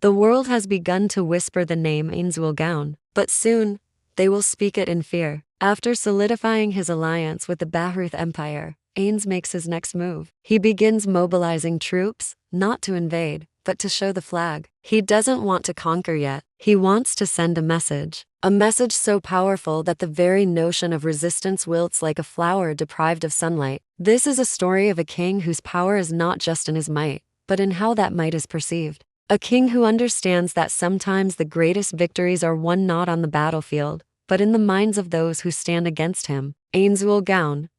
The world has begun to whisper the name Ainz, but soon, they will speak it in fear. After solidifying his alliance with the Bahrooth Empire, Ainz makes his next move. He begins mobilizing troops, not to invade, but to show the flag. He doesn't want to conquer yet. He wants to send a message. A message so powerful that the very notion of resistance wilts like a flower deprived of sunlight. This is a story of a king whose power is not just in his might, but in how that might is perceived. A king who understands that sometimes the greatest victories are won not on the battlefield, but in the minds of those who stand against him. Ainz,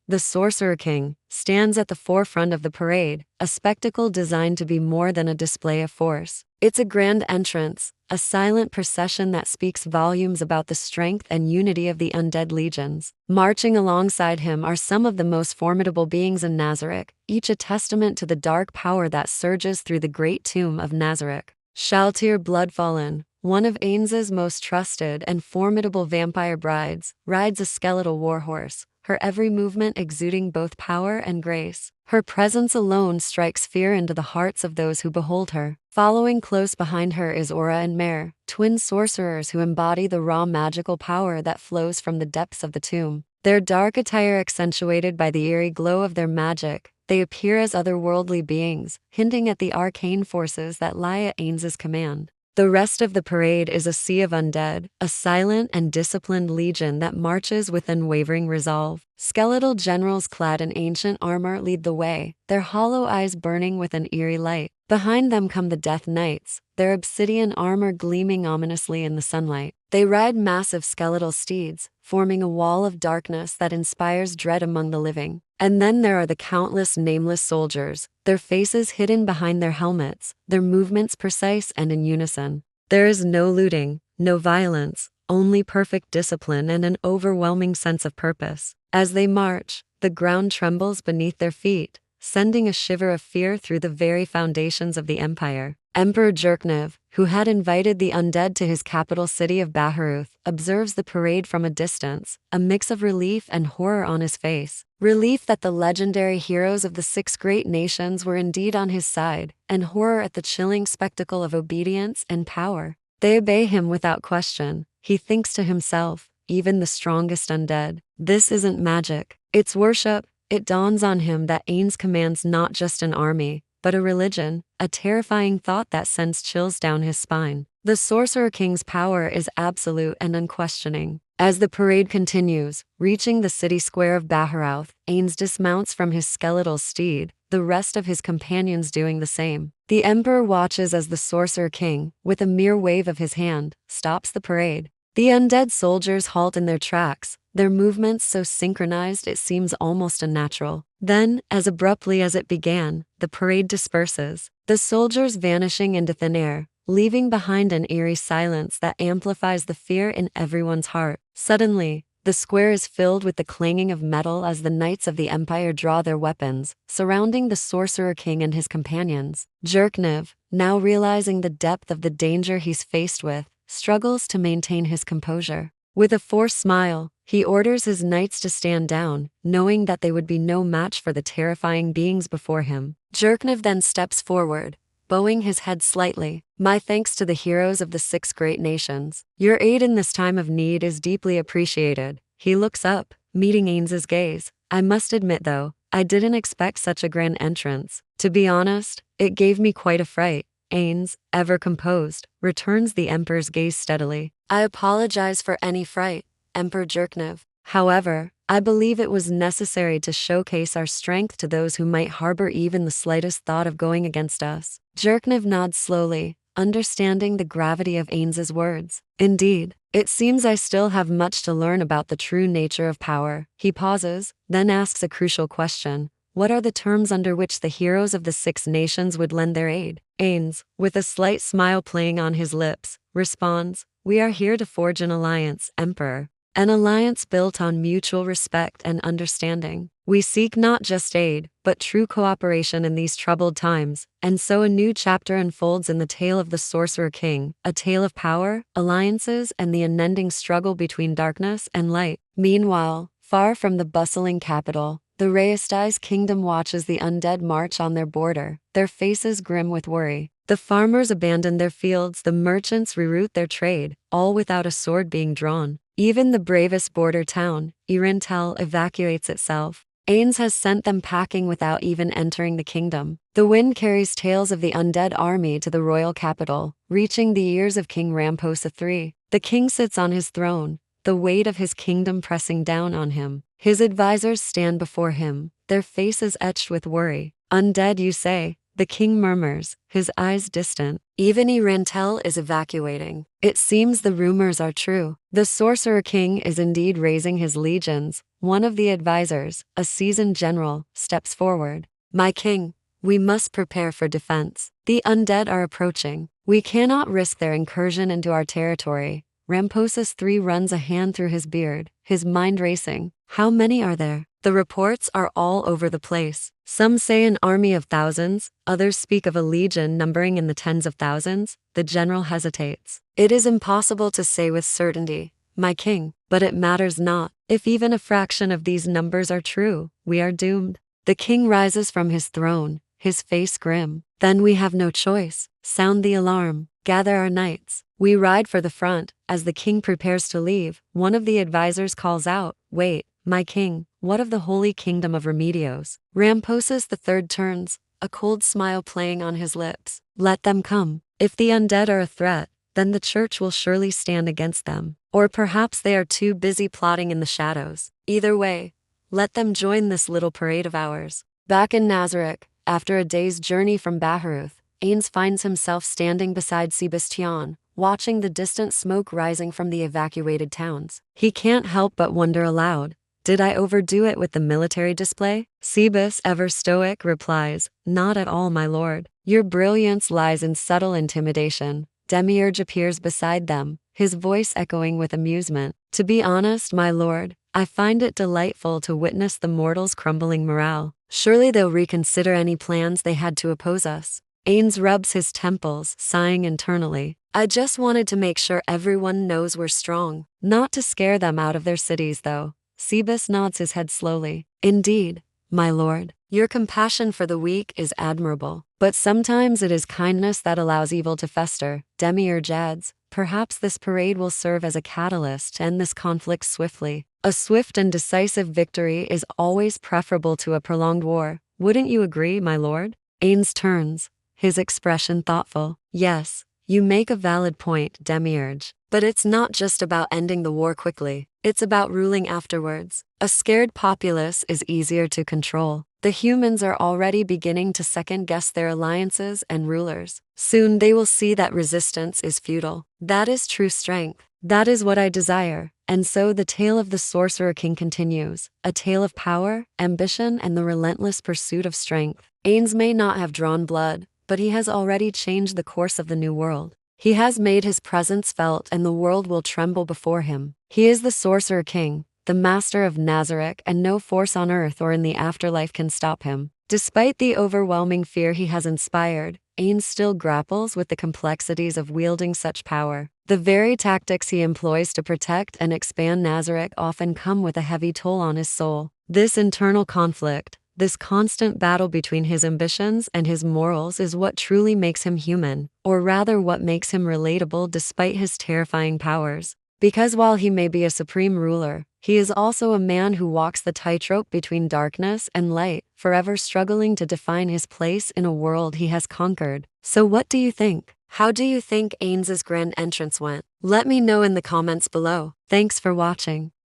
the Sorcerer King, stands at the forefront of the parade, a spectacle designed to be more than a display of force. It's a grand entrance, a silent procession that speaks volumes about the strength and unity of the undead legions. Marching alongside him are some of the most formidable beings in Nazarick, each a testament to the dark power that surges through the great tomb of Nazarick. Shaltir Bloodfallen, one of Ainz's most trusted and formidable vampire brides, rides a skeletal warhorse, her every movement exuding both power and grace. Her presence alone strikes fear into the hearts of those who behold her. Following close behind her is Aura and Mare, twin sorcerers who embody the raw magical power that flows from the depths of the tomb. Their dark attire accentuated by the eerie glow of their magic, they appear as otherworldly beings, hinting at the arcane forces that lie at Ainz's command. The rest of the parade is a sea of undead, a silent and disciplined legion that marches with unwavering resolve. Skeletal generals clad in ancient armor lead the way, their hollow eyes burning with an eerie light. Behind them come the Death Knights, their obsidian armor gleaming ominously in the sunlight. They ride massive skeletal steeds, forming a wall of darkness that inspires dread among the living. And then there are the countless nameless soldiers, their faces hidden behind their helmets, their movements precise and in unison. There is no looting, no violence, only perfect discipline and an overwhelming sense of purpose. As they march, the ground trembles beneath their feet, sending a shiver of fear through the very foundations of the empire. Emperor Jerknev, who had invited the undead to his capital city of Bahrooth, observes the parade from a distance, a mix of relief and horror on his face. Relief that the legendary heroes of the 6 great nations were indeed on his side, and horror at the chilling spectacle of obedience and power. They obey him without question. He thinks to himself, even the strongest undead, this isn't magic, it's worship. It dawns on him that Ainz commands not just an army, but a religion, a terrifying thought that sends chills down his spine. The Sorcerer King's power is absolute and unquestioning. As the parade continues, reaching the city square of Bahrooth, Ainz dismounts from his skeletal steed, the rest of his companions doing the same. The Emperor watches as the Sorcerer King, with a mere wave of his hand, stops the parade. The undead soldiers halt in their tracks, their movements so synchronized it seems almost unnatural. Then, as abruptly as it began, the parade disperses, the soldiers vanishing into thin air, leaving behind an eerie silence that amplifies the fear in everyone's heart. Suddenly, the square is filled with the clanging of metal as the knights of the Empire draw their weapons, surrounding the Sorcerer King and his companions. Jerknev, now realizing the depth of the danger he's faced with, struggles to maintain his composure. With a forced smile, he orders his knights to stand down, knowing that they would be no match for the terrifying beings before him. Jerknev then steps forward, bowing his head slightly. My thanks to the heroes of the 6 great nations. Your aid in this time of need is deeply appreciated. He looks up, meeting Ainz's gaze. I must admit though, I didn't expect such a grand entrance. To be honest, it gave me quite a fright. Ainz, ever composed, returns the Emperor's gaze steadily. I apologize for any fright, Emperor Jerknev. However, I believe it was necessary to showcase our strength to those who might harbor even the slightest thought of going against us. Jerknev nods slowly, understanding the gravity of Ainz's words. Indeed, it seems I still have much to learn about the true nature of power. He pauses, then asks a crucial question. What are the terms under which the heroes of the 6 nations would lend their aid? Ainz, with a slight smile playing on his lips, responds, We are here to forge an alliance, Emperor. An alliance built on mutual respect and understanding. We seek not just aid, but true cooperation in these troubled times, and so a new chapter unfolds in the tale of the Sorcerer King, a tale of power, alliances, and the unending struggle between darkness and light. Meanwhile, far from the bustling capital, the Raesti's kingdom watches the undead march on their border, their faces grim with worry. The farmers abandon their fields, the merchants reroute their trade, all without a sword being drawn. Even the bravest border town, Irintel, evacuates itself. Ainz has sent them packing without even entering the kingdom. The wind carries tales of the undead army to the royal capital, reaching the ears of King Ramposa III. The king sits on his throne, the weight of his kingdom pressing down on him. His advisors stand before him, their faces etched with worry. Undead, you say? The king murmurs, his eyes distant. Even Irintel is evacuating. It seems the rumors are true. The sorcerer king is indeed raising his legions. One of the advisors, a seasoned general, steps forward. My king, we must prepare for defense. The undead are approaching. We cannot risk their incursion into our territory. Ramposa III runs a hand through his beard, his mind racing. How many are there? The reports are all over the place. Some say an army of thousands, others speak of a legion numbering in the tens of thousands. The general hesitates. It is impossible to say with certainty, my king, but it matters not. If even a fraction of these numbers are true, we are doomed. The king rises from his throne, his face grim. Then we have no choice. Sound the alarm. Gather our knights. We ride for the front. As the king prepares to leave, one of the advisors calls out, wait, my king, what of the holy kingdom of Remedios? Ramposa III turns, a cold smile playing on his lips. Let them come. If the undead are a threat, then the church will surely stand against them. Or perhaps they are too busy plotting in the shadows. Either way, let them join this little parade of ours. Back in Nazareth, after a day's journey from Baharuth, Ainz finds himself standing beside Sebastian, watching the distant smoke rising from the evacuated towns. He can't help but wonder aloud, did I overdo it with the military display? Sebas, ever stoic, replies, not at all, my lord. Your brilliance lies in subtle intimidation. Demiurge appears beside them, his voice echoing with amusement. To be honest, my lord, I find it delightful to witness the mortals' crumbling morale. Surely they'll reconsider any plans they had to oppose us. Ainz rubs his temples, sighing internally. I just wanted to make sure everyone knows we're strong. Not to scare them out of their cities, though. Sebas nods his head slowly. Indeed, my lord, your compassion for the weak is admirable. But sometimes it is kindness that allows evil to fester. Demiurge adds, perhaps this parade will serve as a catalyst to end this conflict swiftly. A swift and decisive victory is always preferable to a prolonged war. Wouldn't you agree, my lord? Ainz turns, his expression thoughtful. Yes, you make a valid point, Demiurge. But it's not just about ending the war quickly. It's about ruling afterwards. A scared populace is easier to control. The humans are already beginning to second-guess their alliances and rulers. Soon they will see that resistance is futile. That is true strength. That is what I desire. And so the tale of the Sorcerer King continues, a tale of power, ambition, and the relentless pursuit of strength. Ainz may not have drawn blood, but he has already changed the course of the new world. He has made his presence felt, and the world will tremble before him. He is the Sorcerer King, the master of Nazareth, and no force on earth or in the afterlife can stop him. Despite the overwhelming fear he has inspired, Ainz still grapples with the complexities of wielding such power. The very tactics he employs to protect and expand Nazareth often come with a heavy toll on his soul. This internal conflict, this constant battle between his ambitions and his morals is what truly makes him human, or rather what makes him relatable despite his terrifying powers. Because while he may be a supreme ruler, he is also a man who walks the tightrope between darkness and light, forever struggling to define his place in a world he has conquered. So what do you think? How do you think Ainz's grand entrance went? Let me know in the comments below. Thanks for watching.